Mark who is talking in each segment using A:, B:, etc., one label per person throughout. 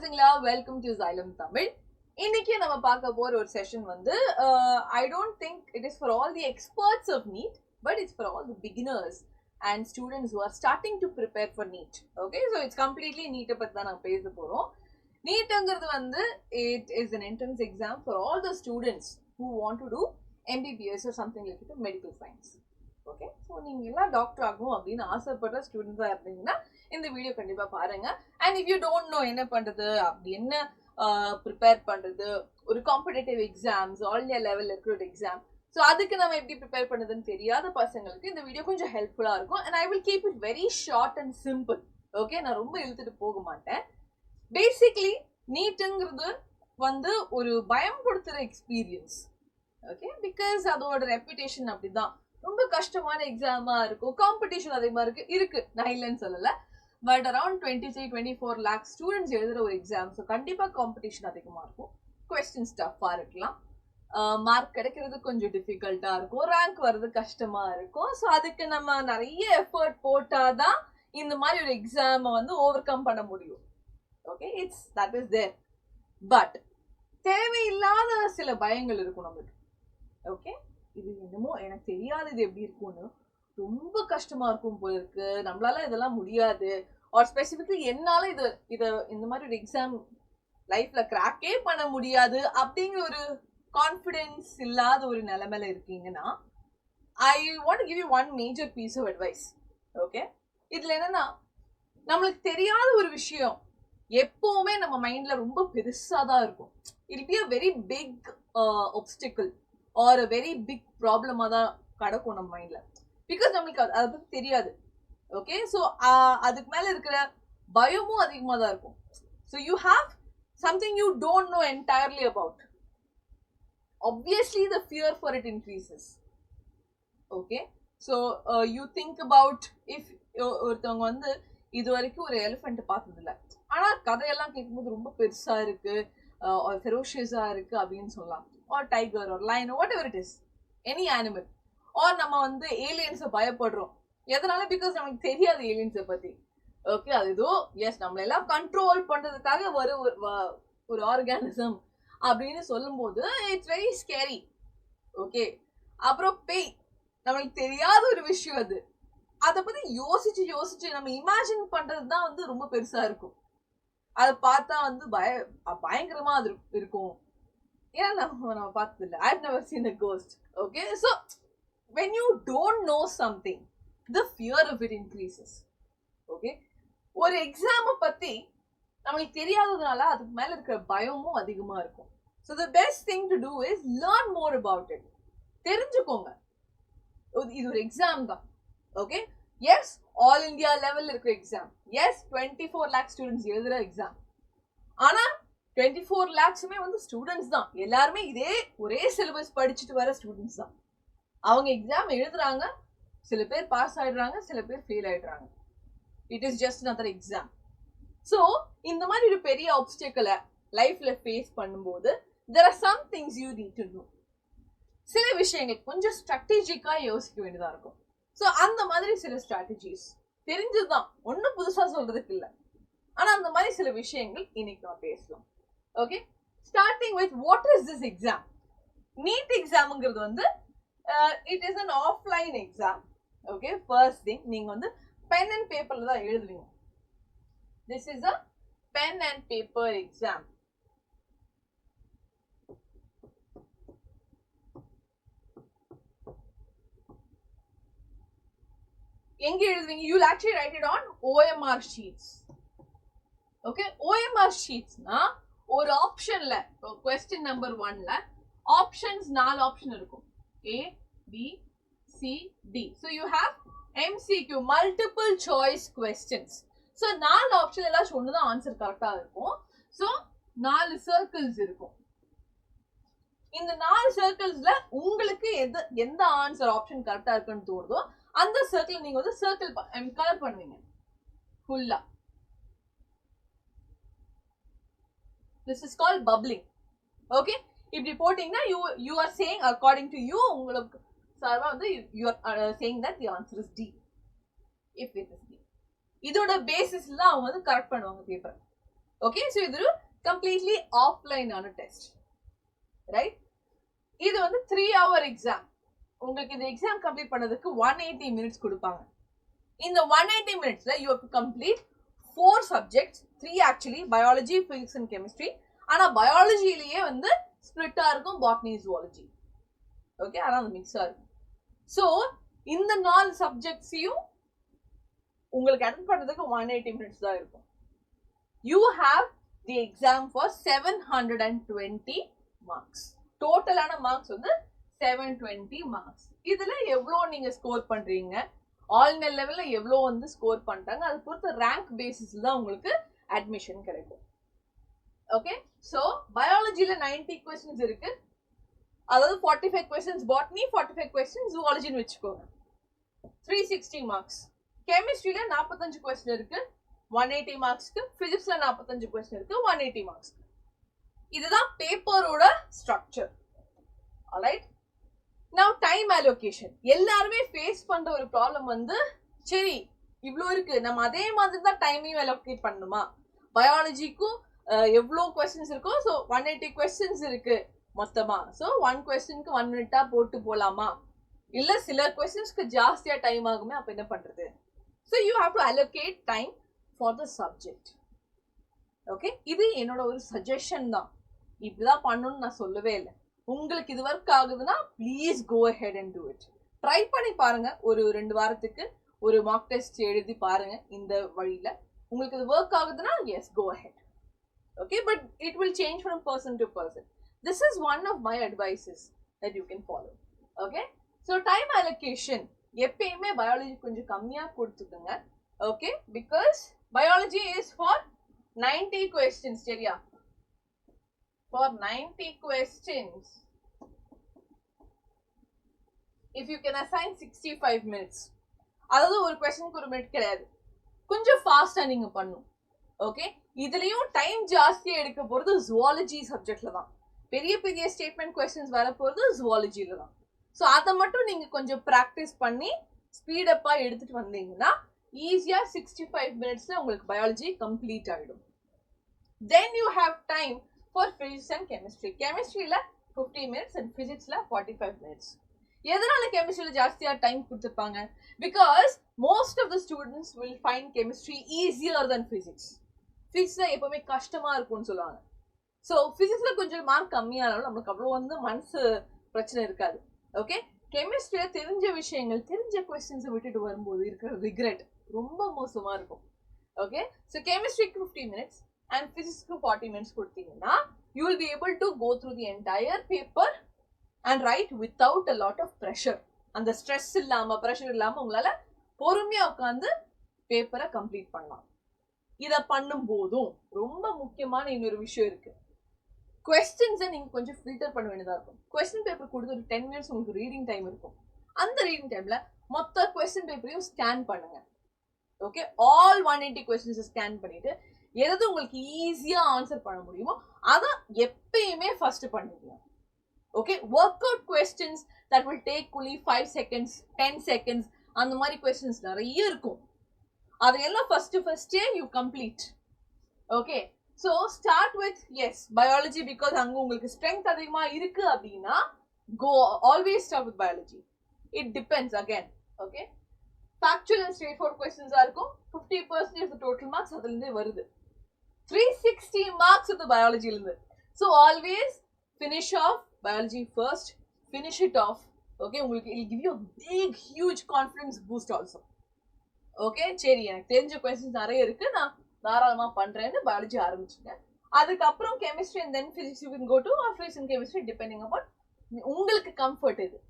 A: பசங்களா, welcome to Xylem Tamil. இன்னைக்கு நம்ம பார்க்க போற ஒரு செஷன் வந்து I don't think it is for all the experts of NEET, but it's for all the beginners and students who are starting to prepare for NEET. Okay, so it's completely NEET பத்தி தான் நான் பேச போறோம். NEETங்கிறது வந்து it is an entrance exam for all the students who want to do MBBS or something like it, medical science. Okay, so நீங்கள் எல்லாம் doctor ஆகும் அப்படின்னு ஆசைப்படுற ஸ்டூடெண்ட்ஸாக இருந்தீங்கன்னா இந்த வீடியோ கண்டிப்பாக பாருங்க. And if you don't know என்ன பண்ணுறது, அப்படி என்ன ப்ரிப்பேர் பண்ணுறது, ஒரு காம்படேட்டிவ் எக்ஸாம்ஸ் ஆல் இந்தியா லெவலில் இருக்கிற ஒரு எக்ஸாம், ஸோ அதுக்கு நம்ம எப்படி ப்ரிப்பேர் பண்ணுறதுன்னு தெரியாத பசங்களுக்கு இந்த வீடியோ கொஞ்சம் ஹெல்ப்ஃபுல்லாக இருக்கும். And I will keep it very short and simple. Okay, நான் ரொம்ப இழுத்துட்டு போக மாட்டேன். பேசிக்லி நீட்டுங்கிறது வந்து ஒரு பயம்படுத்துகிற எக்ஸ்பீரியன்ஸ். ஓகே, பிகாஸ் அதோட ரெப்யூட்டேஷன் அப்படிதான். ரொம்ப கஷ்டமான எக்ஸாமா இருக்கும், காம்படிஷன் அதே மாதிரி இருக்கு, நான் இல்லைன்னு சொல்லல. பட் அரௌண்ட் 23-24 லேக் ஸ்டூடெண்ட்ஸ் எழுதுற ஒரு எக்ஸாம். ஸோ கண்டிப்பா காம்படிஷன் அதிகமா இருக்கும், கொஸ்டின்ஸ் டஃப்பா இருக்கலாம், மார்க் கிடைக்கிறது கொஞ்சம் டிஃபிகல்ட்டா இருக்கும், ரேங்க் வர்றது கஷ்டமா இருக்கும். ஸோ அதுக்கு நம்ம நிறைய எஃபர்ட் போட்டாதான் இந்த மாதிரி ஒரு எக்ஸாமை வந்து ஓவர் கம் பண்ண முடியும். Okay, it's that is there. But தேவையில்லாத சில பயங்கள் இருக்கும் நம்மளுக்கு. ஓகே, இது என்னமோ எனக்கு தெரியாது, இது எப்படி இருக்கும்னு ரொம்ப கஷ்டமா இருக்கும் போல இருக்கு, நம்மளால இதெல்லாம் முடியாது, ஆர் ஸ்பெசிஃபிக்லி என்னால இத இந்த மாதிரி ஒரு எக்ஸாம் லைஃப்ல கிராக்கே பண்ண முடியாது அப்படிங்கிற ஒரு கான்ஃபிடென்ஸ் இல்லாத ஒரு நிலைமையில இருக்கீங்கன்னா, I want to give you one major piece of advice. Okay, இதுல என்னன்னா, நம்மளுக்கு தெரியாத ஒரு விஷயம் எப்பவுமே நம்ம மைண்ட்ல ரொம்ப பெருசா தான் இருக்கும். It be a very big obstacle or a very big ப்ராப்ளமா தான் கிடக்கும் நம்ம மைண்ட்ல. பிகாஸ் நம்மளுக்கு அதை பத்தி தெரியாது. ஓகே, ஸோ அதுக்கு மேல இருக்கிற பயமும் அதிகமாக தான் இருக்கும். So you have something you don't know entirely about. Obviously the fear for it increases. Okay, so you think about if ஒருத்தவங்க வந்து இது வரைக்கும் ஒரு எலிஃபெண்ட் பார்த்ததில்ல, ஆனால் கதையெல்லாம் கேட்கும்போது ரொம்ப பெருசா இருக்கு, ஃபெரோஷியஸா இருக்கு அப்படின்னு சொல்லலாம். or tiger or lion or whatever it is, any animal. or நம்ம வந்து ஏலியன்ஸை பயப்படுறோம் எதனால? பிகாஸ் நமக்கு தெரியாது ஏலியன்ஸை பத்தி. ஓகே, அது ஏதோ எஸ் நம்மள எல்லாம் கண்ட்ரோல் பண்றதுக்காக ஒரு ஆர்கானிசம் அப்படின்னு சொல்லும் போது இட்ஸ் வெரி ஸ்கேரி. ஓகே, அப்புறம் பேய் நம்மளுக்கு தெரியாத ஒரு விஷயம், அது அதை பத்தி யோசிச்சு நம்ம இமேஜின் பண்றது தான் வந்து ரொம்ப பெருசா இருக்கும். அதை பார்த்தா வந்து பயங்கரமா அது இருக்கும். ஏன்னா நம்ம பார்த்ததில்ல, I've never seen a ghost. Okay, so when you don't know something, the fear of it increases. Okay, ஒரு எக்ஸாமை பத்தி நம்மளுக்கு தெரியாததுனால அதுக்கு மேல இருக்கிற பயமும் அதிகமா இருக்கும். So the best thing to do is learn more about it. தெரிஞ்சுக்கோங்க, இது ஒரு எக்ஸாம் தான். ஓகே, எஸ் ஆல் இந்தியா லெவல்ல இருக்கிற எக்ஸாம், எஸ் 24 லேக் ஸ்டூடெண்ட்ஸ் எழுதுற எக்ஸாம். ஆனா 24 லேக்ஸுமே வந்து ஸ்டூடெண்ட்ஸ் தான், எல்லாருமே ஒரே சிலபஸ் படிச்சுட்டு வர ஸ்டூடெண்ட்ஸ் தான். அவங்க எக்ஸாம் எழுதுறாங்க, சில பேர் பாஸ் ஆயிடுறாங்க, சில பேர் ஃபெயில் ஆயிடுறாங்க. It is just another exam. So இந்த மாதிரி ஒரு பெரிய ஆப்ஸ்டக்கிளை லைஃப்ல ஃபேஸ் பண்ணும்போது there are some things you need to know. சில விஷயங்கள் கொஞ்சம் ஸ்ட்ராட்டஜிக்கா யோசிக்க வேண்டியதா இருக்கும். ஸோ அந்த மாதிரி சில ஸ்ட்ராட்டஜிஸ் தெரிஞ்சதுதான், ஒன்னும் புதுசா சொல்றதுக்கு இல்லை. ஆனா அந்த மாதிரி சில விஷயங்கள் இன்னைக்கு நான் பேசலாம். Okay, starting with what is this exam? NEET எக்ஸாம்ங்கிறது வந்து it is an offline exam. Okay, first thing, நீங்க வந்து பென் அண்ட் பேப்பர்ல தான் எழுதுவீங்க. This is a pen and paper exam. எங்க எழுதுவீங்க? You will actually write it on OMR sheets. Okay, OMR sheetsனா ஒரு ஆப்ஷன்ல, கொஸ்டின் நம்பர் 1ல ஆப்ஷன்ஸ் 4 ஆப்ஷன் இருக்கும், A, B, C, D. So you have MCQ, multiple choice questions. So 4 option எல்லாம் ஒண்ணுதான் answer கரெக்டா இருக்கும். So 4 சர்க்கிள்ஸ் இருக்கும். இந்த 4 சர்க்கிள்ஸ்ல உங்களுக்கு எந்த ஆன்சர் ஆப்ஷன் கரெக்டா இருக்குன்னு தோணுதோ அந்த சர்க்கிள் நீங்க வந்து சர்க்கிள் கலர் பண்ணுவீங்க ஃபுல்லா. This is called bubbling. Okay, இப்படி போட்டீங்கன்னா you are saying according to you, உங்களுக்கு சார்பா வந்து you are saying that the answer is D. If it is D, இதோட பேசிஸ்ல அவங்க வந்து கரெக்ட் பண்ணுவாங்க பேப்பர். ஓகே, ஸோ இது கம்ப்ளீட்லி ஆஃப்லைனான டெஸ்ட், ரைட்? இது வந்து 3 hour எக்ஸாம். உங்களுக்கு இந்த எக்ஸாம் கம்ப்ளீட் பண்ணதுக்கு 180 minutes கொடுப்பாங்க. இந்த 180 minutesல you have to complete 4 subjects, 3 actually, biology, physics and chemistry. ஆனா பயாலஜிலேயே வந்து ஸ்பிளிட்டா இருக்கும், பாட்னி, ஜுவாலஜி. ஓகே, ஆனா அது மிக்ஸா இருக்கும். ஸோ இந்த 4 சப்ஜெக்ட்ஸையும் உங்களுக்கு அட்டெண்ட் பண்றதுக்கு 180 minutes தான் இருக்கும். You have the exam for 720 marks. டோட்டலான marks வந்து 720 marks. இதுல எவ்வளோ நீங்க ஸ்கோர் பண்றீங்க, ஆல் லெவல்ல எவ்வளோ வந்து ஸ்கோர் பண்றாங்க, அது பொறுத்து ரேங்க் பேசிஸ்ல தான் உங்களுக்கு அட்மிஷன் கிடைக்கும். ஓகே, ஸோ பயாலஜில 90 questions இருக்கு, அதாவது 45 questions பாட்னி, 45 questions ஜூவாலஜின்னு வச்சுக்கோங்க, 360 marks. கெமிஸ்ட்ரியில 45 question இருக்கு, 180 marksக்கு. பிசிக்ஸ்ல 45 question இருக்கு, 180 marks. இதுதான் பேப்பரோட structure. Alright, now time allocation. எல்லாருமே ஃபேஸ் பண்ற ஒரு ப்ராப்ளம் வந்து, சரி இவ்வளோ இருக்கு, நம்ம அதே மாதிரி தான் டைமையும் அலோகேட் பண்ணணுமா? பயாலஜிக்கும் எவ்வளோ கொஸ்டின்ஸ் இருக்கோ, ஸோ 180 questions இருக்கு மொத்தமா, ஸோ 1 questionக்கு 1 minute போட்டு போலாமா? இல்ல சில கொஸ்டின்ஸ்க்கு ஜாஸ்தியா டைம் ஆகுமே, அப்ப என்ன பண்றது? So you have to allocate time for the subject. Okay, இது என்னோட ஒரு சஜஷன் தான், இப்படிதான் பண்ணணும்னு நான் சொல்லவே இல்லை. உங்களுக்கு இது ஒர்க் ஆகுதுன்னா please go ahead and do it. Try பண்ணி பாருங்க, ஒரு 2 வாரத்துக்கு ஒரு மார்க் டெஸ்ட் எழுதி பாருங்க. இந்த வழியில உங்களுக்கு இது ஒர்க் ஆகுதுன்னா yes, go ahead. Okay, but it will change from person to person. This is one of my advices that you can follow. Okay, so time allocation எப்பயுமே பயாலஜி கொஞ்சம் கம்மியா கொடுத்துக்குங்க. Okay, because biology is for 90 questions, சரியா? For 90 questions, if you can assign 65 minutes, அதாவது ஒரு கொஸ்டினுக்கு 1 minute கிடையாது, கொஞ்சம் ஃபாஸ்டா நீங்க பண்ணணும். ஓகே, இதுலயும் டைம் ஜாஸ்தியா எடுக்க போறது ஜுவாலஜி சப்ஜெக்ட்ல தான். பெரிய பெரிய ஸ்டேட்மெண்ட் கொஸ்டின்ஸ் வர போறது ஜுவாலஜில தான். ஸோ அதை மட்டும் நீங்க கொஞ்சம் ப்ராக்டிஸ் பண்ணி ஸ்பீடப்பா எடுத்துட்டு வந்தீங்கன்னா ஈஸியா 65 minutesல உங்களுக்கு பயாலஜி கம்ப்ளீட் ஆயிடும். Then you have time for physics and chemistry. Chemistryல 50 minutes and physicsல 45 minutes. எதனால கெமிஸ்ட்ரியில ஜாஸ்தியா டைம் கொடுத்துருப்பாங்க? Because most of the students will find chemistry easier then physics. பிசிக்ஸ்ல எப்பவுமே கஷ்டமா இருக்கும்னு சொல்லுவாங்க. ஸோ பிசிக்ஸ்ல கொஞ்சம் மார்க் கம்மியானாலும் நம்மளுக்கு அவ்வளோ வந்து மனசு பிரச்சனை இருக்காது. ஓகே, கெமிஸ்ட்ரியில தெரிஞ்ச விஷயங்கள், தெரிஞ்ச கொஸ்டின்ஸை விட்டுட்டு வரும்போது இருக்கிற ரிக்ரெட் ரொம்ப மோசமா இருக்கும். ஓகே, ஸோ கெமிஸ்ட்ரிக்கு 50 minutes and physicsக்கு 40 minutes கொடுத்தீங்கன்னா you will be able to go through the entire paper and write without a lot of pressure. அந்த ஸ்ட்ரெஸ் இல்லாம, ப்ரெஷர் இல்லாம உங்களால பொறுமையா உட்காந்து பேப்பரை கம்ப்ளீட் பண்ணலாம். இதை பண்ணும் போதும் ரொம்ப முக்கியமான இன்னொரு விஷயம் இருக்கு. கொஸ்டின்ஸை நீங்க கொஞ்சம் ஃபில்டர் பண்ண வேண்டியதா இருக்கும். கொஸ்டின் பேப்பர் கொடுத்து ஒரு 10 minutes உங்களுக்கு ரீடிங் டைம் இருக்கும். அந்த ரீடிங் டைம்ல மொத்த கொஸ்டின் பேப்பரையும் ஸ்கேன் பண்ணுங்க. ஓகே, ஆல் 180 questions ஸ்கேன் பண்ணிட்டு எது உங்களுக்கு ஈஸியா ஆன்சர் பண்ண முடியுமோ அதை எப்பயுமே ஃபர்ஸ்ட் பண்ணிடுங்க. Okay, work out questions that will take only 5 seconds 10 seconds அந்த மாதிரி கொஸ்டின்ஸ் நிறைய இருக்கும். அதையெல்லாம் ஃபர்ஸ்டே you complete. Okay, so start with yes biology, because அங்கே உங்களுக்கு ஸ்ட்ரென்த் அதிகமா இருக்கு அப்படின்னா go always start with biology. It depends again. Okay, factual and straight forward கொஸ்டின்ஸா இருக்கும். 50% டோட்டல் மார்க்ஸ் அதுல இருந்தே வருது. 360 marks of the biology இருந்து. So always finish off biology first, finish it off. Okay, உங்களுக்கு it will give you a big huge confidence boost also. Okay, சரி எனக்கு தெரிஞ்ச questions நிறைய இருக்கு, நான் தாராளமா பண்றேன்னு பயாலஜி ஆரம்பிச்சுங்க. அதுக்கப்புறம் chemistry and then physics you can go to, or physics and chemistry depending upon உங்களுக்கு comfort இது.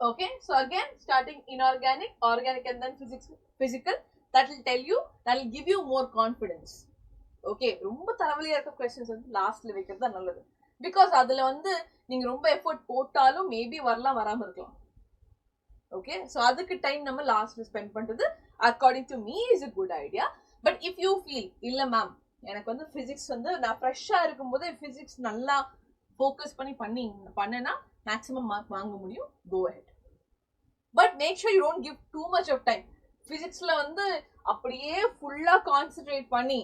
A: Okay, so again starting inorganic, organic and then physical, that will tell you, that will give you more confidence. Okay, ரொம்ப தலைவலியா இருக்க questions வந்து லாஸ்ட்ல வைக்கிறது தான் நல்லது. பிகாஸ் அதுல வந்து நீங்க ரொம்ப எஃபோர்ட் போட்டாலும் மேபி வரலாம், வராம இருக்கலாம். ஓகே, ஸோ அதுக்கு டைம் நம்ம லாஸ்ட்ல ஸ்பெண்ட் பண்றது according to me is a good idea. But if you feel இல்ல மேம் எனக்கு வந்து பிசிக்ஸ் வந்து நான் ஃப்ரெஷ்ஷா இருக்கும் போதே பிசிக்ஸ் நல்லா ஃபோக்கஸ் பண்ணேன்னா மேக்ஸிமம் மார்க் வாங்க முடியும், go ahead. But make sure you don't give too much of time. பிசிக்ஸ்ல வந்து அப்படியே ஃபுல்லா கான்சென்ட்ரேட் பண்ணி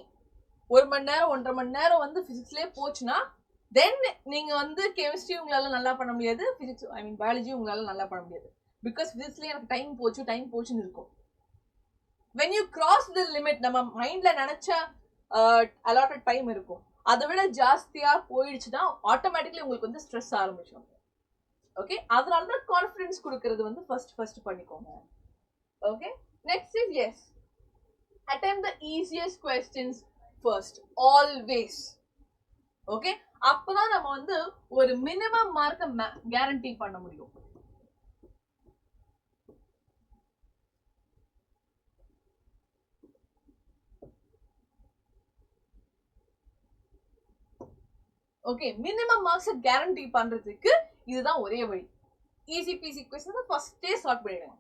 A: 1 மணி நேரம் 1.5 மணி நேரம் வந்து பிசிக்ஸ்லயே போச்சுன்னா தென் நீங்க வந்து கெமிஸ்ட்ரி உங்களால நல்லா பண்ண முடியாது, பிசிக்ஸ் பயாலஜி உங்களால நல்லா பண்ண முடியாது. பிகாஸ் பிசிக்ஸ்லயே எனக்கு டைம் போச்சுன்னு இருக்கும். when you cross the limit, நம்ம மைண்ட்ல நினைச்ச allotted டைம் இருக்கும், அதை விட ஜாஸ்தியா போயிடுச்சுன்னா ஆட்டோமேட்டிக்கலி உங்களுக்கு வந்து ஸ்ட்ரெஸ் ஆரம்பிச்சிடும். ஓகே, அதனால தான் கான்ஃபிடன்ஸ் கொடுக்கறது வந்து ஃபர்ஸ்ட் பண்ணிக்கோங்க. Okay, next is yes attempt the easiest questions first always. Okay, அப்பதான் நம்ம வந்து ஒரு மினிமம் மார்க்க கேரண்டி பண்ண முடியும். ஓகே, மினிமம் மார்க்ஸ் கேரண்டி பண்றதுக்கு இதுதான் ஒரே வழி. ஈஸி பீசி क्वेश्चन ஃபர்ஸ்டே சால்வ் பண்ணிடுங்க.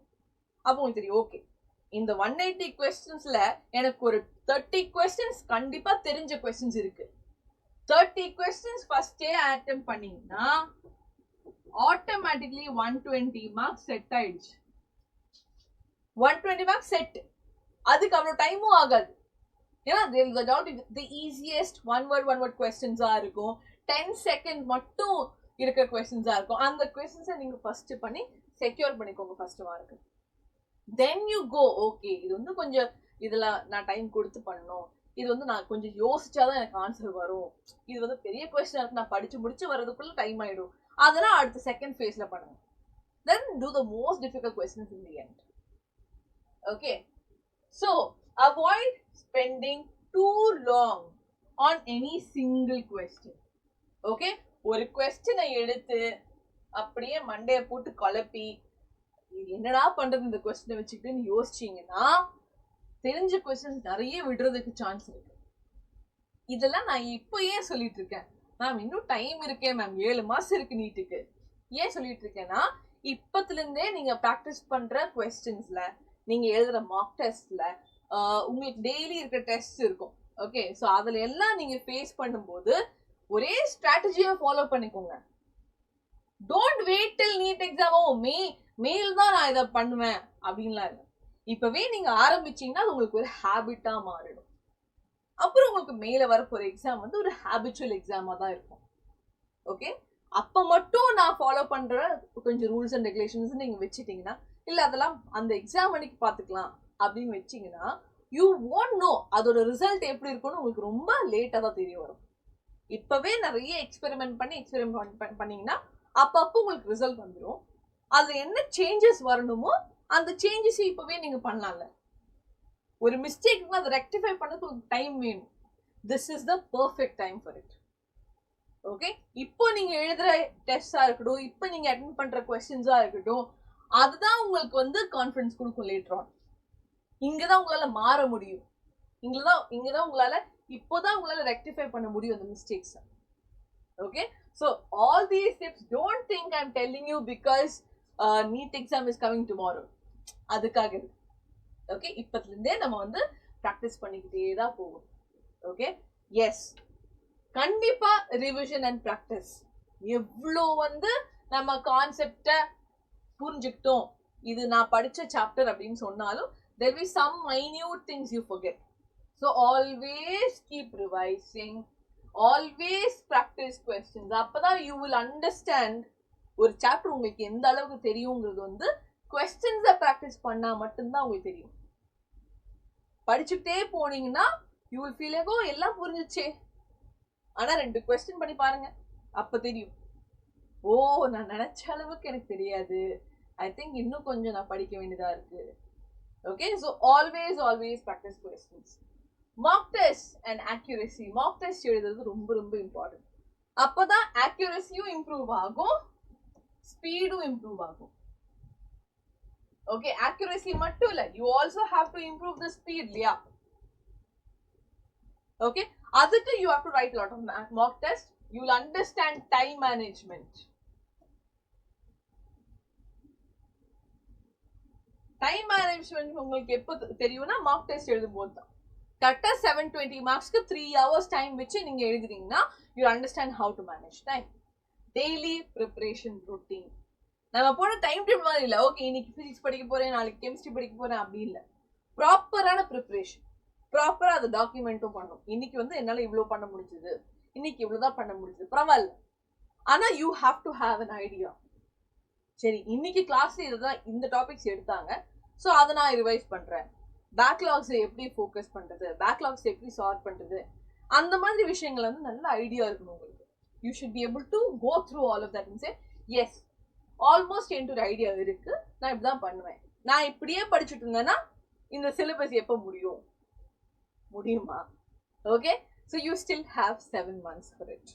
A: அப்போ உங்களுக்கு தெரியும், ஓகே இந்த 180 क्वेश्चंसல எனக்கு ஒரு 30 क्वेश्चंस கண்டிப்பா தெரிஞ்ச क्वेश्चंस இருக்கு. 30 क्वेश्चंस ஃபர்ஸ்டே அட்டெம்ப்ட் பண்ணீங்கன்னா ஆட்டோமேட்டிக்கலி 120 மார்க்ஸ் செட் ஆயிடுச்சு. 120 மார்க்ஸ் செட். அதுக்கு அவ்வளவு டைமும் ஆகாது. ஏன்னா the easiest one word questions இருக்கும். 10 செகண்ட் மட்டும் இருக்கிற questions இருக்கும். அந்த questions நீங்க ஃபர்ஸ்ட் பண்ணி செக்யூர் பண்ணிக்கோங்க first mark. then you go, okay இது வந்து கொஞ்சம் இதுல நான் டைம் கொடுத்து பண்ணணும், இது வந்து நான் கொஞ்சம் யோசிச்சாதான் எனக்கு ஆன்சர் வரும், இது வந்து பெரிய क्वेश्चन இருக்கு, நான் படிச்சு முடிச்சு வர்றதுக்குள்ள டைம் ஆயிடும், அதெல்லாம் அடுத்த செகண்ட் ஃபேஸ்ல பண்ணுங்க. then do the most difficult questions in the end. okay, so avoid spending too long on any single question. okay, ஒரு क्वेश्चனை எடுத்து அப்படியே மண்டைய போட்டு குழப்பி என்னடா பண்றது இந்த क्वेश्चனை வச்சுக்கிட்டு யோசிச்சீங்கன்னா தெரிஞ்ச क्वेश्चंस நிறைய விடுறதுக்கு சான்ஸ் இருக்கு. இதெல்லாம் நான் இப்போ ஏன் சொல்லிட்டு இருக்கேன் மேம், இன்னும் டைம் இருக்கே மேம், 7 மாசம் இருக்கு நீட்டுக்கு. ஏன் சொல்லிட்டு இருக்கேன்னா, இப்பத்துல இருந்தே நீங்க பிராக்டிஸ் பண்ற क्वेश्चंसல, நீங்க எழுதுற மார்க் டெஸ்ட்ல, உங்களுக்கு டெய்லி இருக்கிற டெஸ்ட் இருக்கும். ஓகே, சோ அதுல எல்லாம் நீங்க ஃபேஸ் பண்ணும்போது ஒரே ஸ்ட்ராட்டஜியை ஃபாலோ பண்ணிக்கோங்க. Don't wait till NEET exam, மெயில் தான் நான் இதை பண்ணுவேன் அப்படின்லாம் இல்லை. இப்பவே நீங்க ஆரம்பிச்சீங்கன்னா அது உங்களுக்கு ஒரு ஹேபிட்டா மாறிடும். அப்புறம் உங்களுக்கு மேல வரப்போற எக்ஸாம் வந்து ஒரு ஹேபிச்சுவல் எக்ஸாமா தான் இருக்கும். ஓகே, அப்ப மட்டும் நான் ஃபாலோ பண்ற கொஞ்சம் ரூல்ஸ் அண்ட் ரெகுலேஷன்ஸ் நீங்க வச்சுட்டீங்கன்னா, இல்ல அதெல்லாம் அந்த எக்ஸாம் அன்னைக்கு பாத்துக்கலாம் அப்படின்னு வச்சீங்கன்னா, யூ won't know அதோட ரிசல்ட் எப்படி இருக்கும்னு உங்களுக்கு ரொம்ப லேட்டா தான் தெரிய வரும். இப்பவே நிறைய எக்ஸ்பெரிமெண்ட் பண்ணீங்கன்னா அப்பப்போ உங்களுக்கு ரிசல்ட் வந்துடும். அதுல என்ன சேஞ்சஸ் வரணுமோ அந்த சேஞ்சஸ் இப்பவே நீங்க பண்ணலாம்ல. ஒரு மிஸ்டேக் அதை ரெக்டிஃபை பண்ணதுக்கு உங்களுக்கு டைம் வேணும். This is the perfect time for it. Okay, இப்போ நீங்க எழுதுற டெஸ்டா இருக்கட்டும், இப்போ நீங்க அட்டெண்ட் பண்ற क्वेश्चंसா இருக்கட்டும், அதுதான் உங்களுக்கு வந்து கான்ஃபிடன்ஸ் கொடுக்கும் லேட்டர் ஆன். இங்கதான் உங்களால மாற முடியும். இங்கதான் உங்களால இப்போதான் உங்களால ரெக்டிஃபை பண்ண முடியும் அந்த mistakes. Okay, so all these tips, don't think I'm telling you because NEET exam is coming tomorrow. அதுக்காக ஓகே, இப்பத்துல இருந்தே நம்ம வந்து பிராக்டிஸ் பண்ணிக்கிட்டே தான் போவோம். ஓகே, எஸ், கண்டிப்பா ரிவிஷன் அண்ட் பிராக்டிஸ். எவ்வளோ வந்து நம்ம கான்செப்டை புரிஞ்சுக்கிட்டோம், இது நான் படிச்ச சாப்டர் அப்படின்னு சொன்னாலும் there will be some minute things you forget. So always keep revising, always practice questions. அப்பதான் you will understand ஒரு சாப்டர் உங்களுக்கு எந்த அளவுக்கு தெரியுங்கிறது வந்து questions practice பண்ணா மட்டும்தான் உங்களுக்கு தெரியும். படிச்சுக்கிட்டே போனீங்கன்னா you will feel like, oh எல்லாம் புரிஞ்சிச்சே, ஆனா 2 question பண்ணி பாருங்க, அப்ப தெரியும், ஓ நான் நினைச்ச அளவுக்கு எனக்கு தெரியாது, ஐ திங்க் இன்னும் கொஞ்சம் நான் படிக்க வேண்டியதா இருக்கு. Okay, so always practice questions. mock test and accuracy. mock test எழுதுறது ரொம்ப ரொம்ப இம்பார்ட்டன்ட். அப்பதான் accuracyயும் இம்ப்ரூவ் ஆகும், ஸ்பீடும் இம்ப்ரூவ் ஆகும். ஓகே, accuracy மட்டும் இல்ல, you also have to improve the speed இல்லையா? ஓகே, அதுக்கு you have to write a lot of mock test. You will understand time management. Time management உங்களுக்கு எப்போ தெரியும்னா மார்க் டெஸ்ட் எழுதும் போது தான். கரெக்டா 720 மார்க்ஸ்க்கு 3 hours டைம் வச்சு நீங்க எழுதுறீங்கன்னா you understand how to manage time. Daily preparation routine. நம்ம போன டைம் டேபிள் மாதிரி இல்லை, ஓகே இன்னைக்கு பிசிக்ஸ் படிக்க போறேன், நாளைக்கு கெமிஸ்ட்ரி படிக்க போறேன் அப்படி இல்லை. ப்ராப்பரான ப்ரிப்பரேஷன். ப்ராப்பரா அதை டாக்குமெண்ட்டும் பண்ணணும். இன்னைக்கு வந்து என்னால இவ்வளவு பண்ண முடிஞ்சது, இன்னைக்கு இவ்வளவுதான் பண்ண முடிஞ்சது, பரவாயில்ல. ஆனா you have to have an idea. சரி, இன்னைக்கு கிளாஸ்ல இதுதான் இந்த டாபிக்ஸ் எடுத்தாங்க, ஸோ அதை நான் ரிவைஸ் பண்றேன். பேக்லாக்ஸ் எப்படி ஃபோக்கஸ் பண்றது, பேக்லாக்ஸ் எப்படி சால்வ் பண்றது, அந்த மாதிரி விஷயங்கள் வந்து நல்ல ஐடியா இருக்கணும் உங்களுக்கு. You should be able to go through all of that and say yes, almost என்கிட்ட ஒரு ஐடியா இருக்கு, நான் இப்படிதான் பண்ணுவேன். நான் இப்படியே படிச்சுட்டு இருந்தேன்னா இந்த சிலபஸ் எப்போ முடியுமா? Okay, so you still have 7 months for it.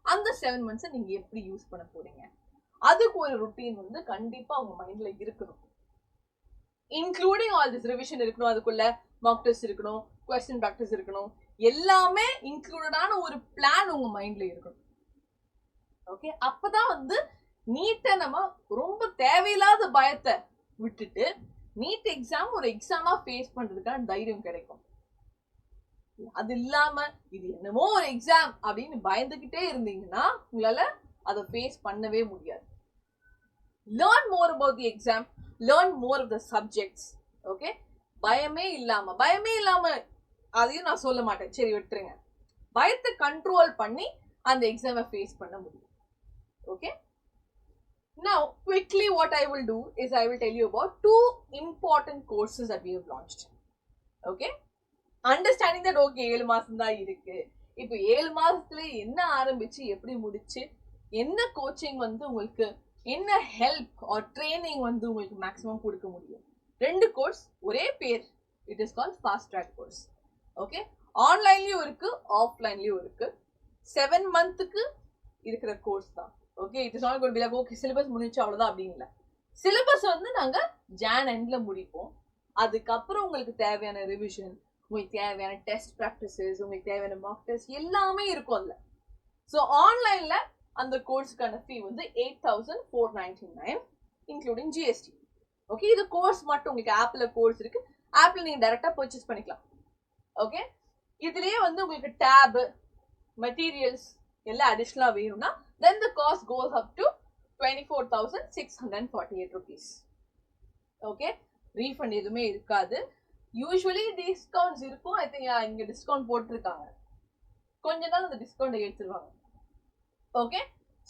A: அந்த 7 months நீங்க எப்படி யூஸ் பண்ண போறீங்க, அதுக்கு ஒரு ருட்டீன் வந்து கண்டிப்பா உங்க மைண்ட்ல இருக்கணும். இன்க்ளூடிங் ஆல் திஸ் ரிவிஷன் இருக்கணும், அதுக்குள்ள மார்க் டெஸ்ட் இருக்கணும், கொஸ்டின் ப்ராக்டிஸ் இருக்கணும், எல்லாமே இன்க்ளூடடான ஒரு பிளான் உங்க மைண்ட்ல இருக்கணும். ஓகே, அப்பதான் வந்து நீட்டை நம்ம ரொம்ப தேவையில்லாத பயத்தை விட்டுட்டு நீட் எக்ஸாம் ஒரு எக்ஸாமா ஃபேஸ் பண்றதுக்கான தைரியம் கிடைக்கும். அது இல்லாம இது என்னமோ ஒரு எக்ஸாம் அப்படின்னு பயந்துகிட்டே இருந்தீங்கன்னா உங்களால அதை ஃபேஸ் பண்ணவே முடியாது. Learn more about the exam, learn more of the subjects. Okay, பயமே இல்லாம அதையும் நான் சொல்ல மாட்டேன், சரி விட்டுருங்க. பயத்தை கண்ட்ரோல் பண்ணி அந்த எக்ஸாமை ஃபேஸ் பண்ண முடியும். Okay, now quickly what I will do is I will tell you about 2 important courses that we have launched. Okay, understanding that okay 7 மாசம் தான் இருக்கு, இப்போ 7 மாசத்துல என்ன ஆரம்பிச்சு எப்படி முடிச்சு என்ன கோச்சிங் வந்து உங்களுக்கு என்ன ஹெல்ப் ஆர் ட்ரைனிங் வந்து உங்களுக்கு மேக்ஸிமம் கொடுக்க முடியும். 2 கோர்ஸ் ஒரே பேர், it is called fast track course. Okay, ஆன்லைன்லயும் இருக்கு, ஆஃப்லைன்லயும் இருக்கு. 7 மந்த்துக்கு இருக்கிற கோர்ஸ் தான். Okay, it is not going to be like okay syllabus முடிஞ்சு அவ்வளவுதான் அப்படின்னு இல்லை. சிலபஸ் வந்து நாங்க ஜான் எண்ட்ல முடிப்போம். அதுக்கப்புறம் உங்களுக்கு தேவையான ரிவிஷன், உங்களுக்கு தேவையான டெஸ்ட் ப்ராக்டிசஸ், உங்களுக்கு தேவையான மார்க் டெஸ்ட் எல்லாமே இருக்கும் அதுல. ஸோ ஆன்லைன்ல அந்த கோர்ஸுக்கான ஃபீ வந்து 8,499 இன்க்ளூடிங் ஜிஎஸ்டி. ஓகே, இது கோர்ஸ் மட்டும். உங்களுக்கு ஆப்ல கோர்ஸ் இருக்கு, ஆப்ல நீங்க டைரக்டா பர்ச்சேஸ் பண்ணிக்கலாம். ஓகே, இதுலயே வந்து உங்களுக்கு டேப் மெட்டீரியல்ஸ் எல்லாம் அடிஷனலா வேணும்னா then the cost goes up to 24,648 rupees. Okay, refund எதுவுமே இருக்காது. யூஸ்வலி டிஸ்கவுண்ட்ஸ் இருக்கும். ஐ திங்க் இங்க டிஸ்கவுண்ட் போட்டிருக்காங்க, கொஞ்ச நாள் அந்த டிஸ்கவுண்ட் எடுத்துருவாங்க. Okay,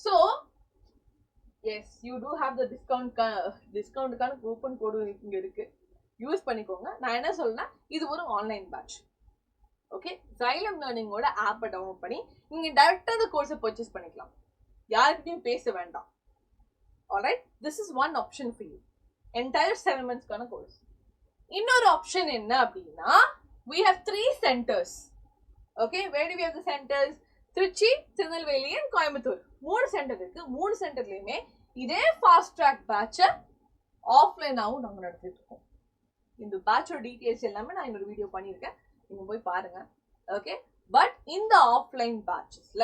A: so yes you too have the டிஸ்கவுண்ட்டுக்கான கூப்பன் கோடு இங்க இருக்கு, யூஸ் பண்ணிக்கோங்க. நான் என்ன சொல்றேன்னா இது ஒரு ஆன்லைன் பேட்ச். ஓகே, Xylem லேர்னிங்கோட ஆப்பை டவுன்லோட் பண்ணி நீங்க டைரக்டா அந்த கோர்ஸை பர்ச்சேஸ் பண்ணிக்கலாம், யாருக்கிட்டையும் பேச வேண்டாம். Alright, this is one option for you, entire 7 monthsக்கான கோர்ஸ். இன்னொரு ஆப்ஷன் என்ன அப்படின்னா we have 3 centers. Okay, where do we have the centers? Trichy, Tirunelveli and Coimbatore. 3 centre இருக்கு. 3 சென்டர்லயுமே இதே ஃபாஸ்ட் ட்ராக் பேட்சை ஆஃப்லைனாவும் நாங்க நடத்திட்டு இருக்கோம். இந்த பேட்சோட டீடைல்ஸ் எல்லாமே நான் இன்னொரு வீடியோ பண்ணியிருக்கேன், நீங்க போய் பாருங்க. ஓகே, பட் இந்த ஆஃப்லைன் பேட்சஸ்ல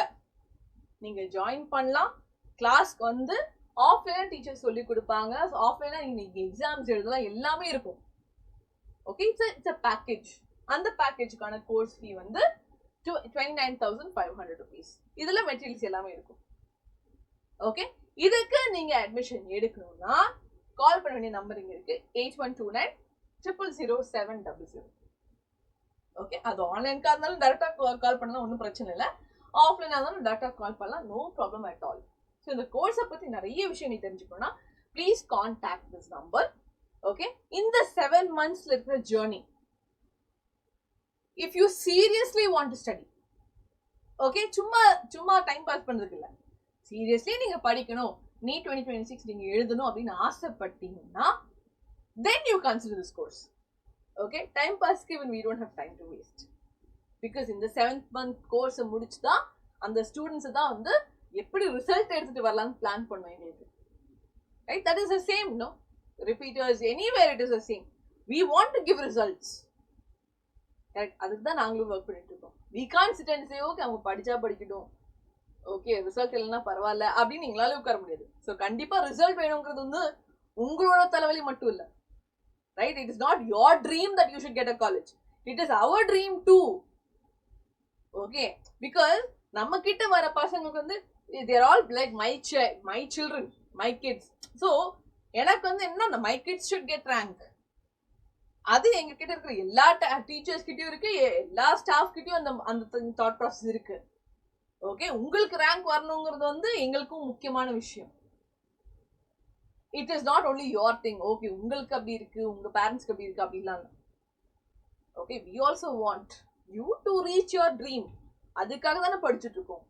A: நீங்க ஜாயின் பண்ணலாம். கிளாஸ்க்கு வந்து ஆஃப்லைனா டீச்சர் சொல்லி கொடுப்பாங்க, ஆஃப்லைனா நீங்க எக்ஸாம்ஸ் எழுதலாம், எல்லாமே இருக்கும். Okay, it's a package. அந்த பேக்கேஜுக்கான கோர்ஸ் ஃபீ வந்து 29,500 rupees. இதுல மெட்டீரியல்ஸ் எல்லாமே இருக்கும். ஓகே, இதுக்கு நீங்க அட்மிஷன் எடுக்கணும்னா கால் பண்ண வேண்டிய நம்பர் இங்க இருக்கு, 8129000700. ஓகே, அது ஆன்லைனுக்கா இருந்தாலும் டைரக்டா கால் பண்ணலாம், ஒன்றும் பிரச்சனை இல்லை. ஆஃப்லைனா இருந்தாலும் டைரக்டா கால் பண்ணலாம், no problem at all. So இந்த கோர்ஸை பத்தி நிறைய விஷயம் நீ தெரிஞ்சுக்கணும்னா please contact this number. Okay, இந்த 7 monthsல இருக்கிற journey, if you seriously want to study, okay, சும்மா டைம் பாஸ் பண்றதுக்கு இல்ல, சீரியஸ்லி நீங்க படிக்கணும், நீட் 2026 நீங்க எழுதணும் அப்படின்னு ஆசைப்பட்டீங்கன்னா then you consider this course. Okay, time pass even we don't have time to waste, because in the 7th month course முடிச்சுதான் அந்த ஸ்டூடெண்ட்ஸ் தான் வந்து எப்படி ரிசல்ட் எடுத்துட்டு வரலாம்னு பிளான் பண்ணுவோம் எங்களுக்கு. Right, that is the same, no repeaters anywhere, it is the same. We want to give results. அதுக்கு தான் நாங்களும் ஒர்க் பண்ணிட்டு இருக்கோம். we can't sit and say okay அவங்க படிச்சா படிக்கட்டும், ஓகே ரிசல்ட் இல்லைன்னா பரவாயில்ல அப்படின்னு எங்களால உட்கார முடியாது. ஸோ கண்டிப்பா ரிசல்ட் வேணுங்கிறது வந்து உங்களோட தலைவலி மட்டும் இல்லை. Right, it is not your dream that you should get a college, it is our dream too. Okay, because நம்ம கிட்ட வர பசங்களுக்கு வந்து there all like my children, my kids. So எனக்கு வந்து என்ன, my kids should get rank அது எங்க கிட்ட இருக்கிற எல்லா டீச்சர்ஸ் கிட்டயும் இருக்கு, எல்லா ஸ்டாஃப் கிட்டயும் அந்த தாட் ப்ராசஸ் இருக்கு. ஓகே, உங்களுக்கு ரேங்க் வரணுங்கிறது வந்து எங்களுக்கும் முக்கியமான விஷயம். It is not only your thing. Okay, உங்களுக்கு அப்படி இருக்கு, உங்க பேரண்ட்ஸ்க்கு அப்படி இருக்கு அப்படிலாம். Okay, we also want you to reach your dream. அதுக்காக தானே படிச்சுட்டு இருக்கோம்.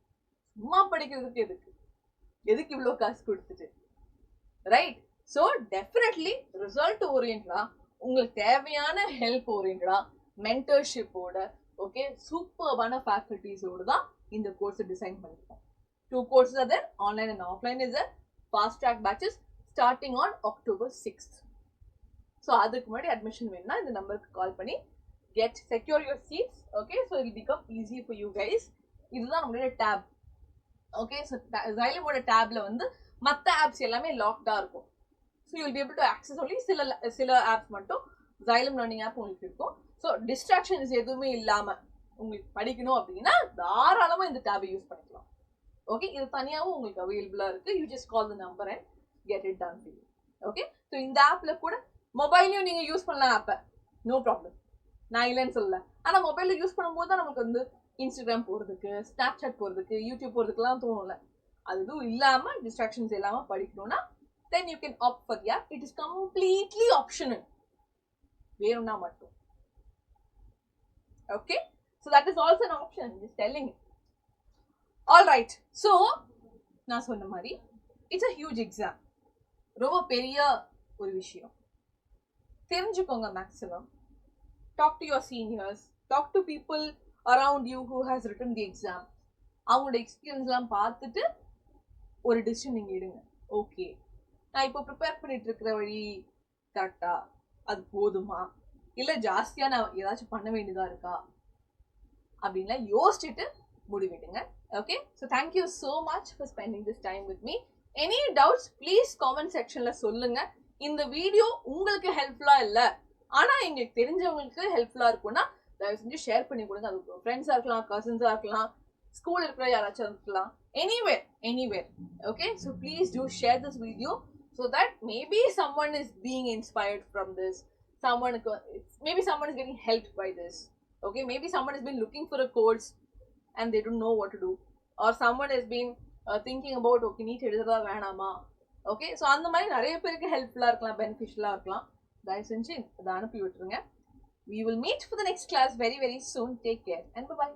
A: சும்மா படிக்கிறதுக்கு எதுக்கு இவ்வளவு காசு கொடுத்துட்டு, ரைட்? ஸோ டெஃபினெட்லி ரிசல்ட் ஓரியன்டா, உங்களுக்கு தேவையான ஹெல்ப் ஓரியன்டா, மென்டர்ஷிப்போட, ஓகே, சூப்பர்பான ஃபேக்கல்டிஸோடு தான் இந்த கோர்ஸை டிசைன் பண்ணிருக்கோம். 2 courses are there, online and offline is there, fast track batches starting on October 6th. So அதுக்கு முன்னாடி அட்மிஷன் வேணும்னா இந்த நம்பருக்கு கால் பண்ணி secure your seats. Okay, so it will become easy for you guys. இதுதான் நம்மளோட டேப். ஓகே, ஸோ Xylemோட டேப்ல வந்து மற்ற ஆப்ஸ் எல்லாமே லாக்டா இருக்கும். So you will be able to access only சில ஆப்ஸ் மட்டும் Xylem லேர்னிங் ஆப் உங்களுக்கு இருக்கும். ஸோ டிஸ்ட்ராக்ஷன்ஸ் எதுவுமே இல்லாம உங்களுக்கு படிக்கணும் அப்படின்னா தாராளமா இந்த டேபை யூஸ் பண்ணிக்கலாம். ஓகே, இது தனியாகவும் உங்களுக்கு அவைலபிளா இருக்கு. You just call the number and get it done for you. Okay, so இந்த ஆப்ல கூட மொபைலையும் நீங்க யூஸ் பண்ணலாம் ஆப்பை, நோ ப்ராப்ளம். நான் இல்லைன்னு சொல்லல. ஆனா மொபைல்ல யூஸ் பண்ணும்போது தான் நமக்கு வந்து இன்ஸ்டாகிராம் போறதுக்கு, ஸ்னாப் சாட் போறதுக்கு, யூடியூப் போறதுக்குலாம் தோணும்ல. அது எதுவும் இல்லாம டிஸ்ட்ராக்ஷன்ஸ் இல்லாம படிக்கணும்னா then you can opt for the app. It is completely optional. வேணும்னா மட்டும். Okay, so that is also an option. I'm just telling you. All right, so நான் சொன்ன மாதிரி it's a huge exam. ரொம்ப பெரிய ஒரு விஷயம். தெரிஞ்சுக்கோங்க maximum. Talk to your seniors, talk to people around you who has written the exam. அவங்களோட எக்ஸ்பீரியன்ஸ்லாம் பார்த்துட்டு ஒரு டிசிஷன் நீங்க எடுங்க. ஓகே, நான் இப்போ ப்ரிப்பேர் பண்ணிட்டு இருக்கிற வழி கரெக்டா, அது போதுமா, இல்ல ஜாஸ்தியா நான் ஏதாச்சும் பண்ண வேண்டியதா இருக்கா அப்படின்லாம் யோசிச்சுட்டு முடிவெடுங்க. Okay, so thank you so much for spending this time with me. Any doubts please comment செக்ஷன்ல சொல்லுங்க. இந்த வீடியோ உங்களுக்கு ஹெல்ப்ஃபுல்லா இல்லை, ஆனா எங்களுக்கு தெரிஞ்சவங்களுக்கு ஹெல்ப்ஃபுல்லா இருக்கும்னா தயவு செஞ்சு ஷேர் பண்ணி கொடுங்க. அது ஃப்ரெண்ட்ஸா இருக்கலாம், கசின்ஸா இருக்கலாம், ஸ்கூல் இருக்கிற யாராச்சும் இருக்கலாம், anywhere. Okay, so please do share this video so that maybe someone is being inspired from this, maybe someone is getting helped by this. Okay, maybe someone has been looking for a course and they don't know what to do, or someone has been thinking about okay neat edutha venama. Okay, so அந்த மாதிரி நிறைய பேருக்கு ஹெல்ப்ஃபுல்லா இருக்கலாம், பெனிஃபிஷியலா இருக்கலாம். தயவு செஞ்சு அதை அனுப்பி விட்டுருங்க. We will meet for the next class very very soon. Take care and bye bye.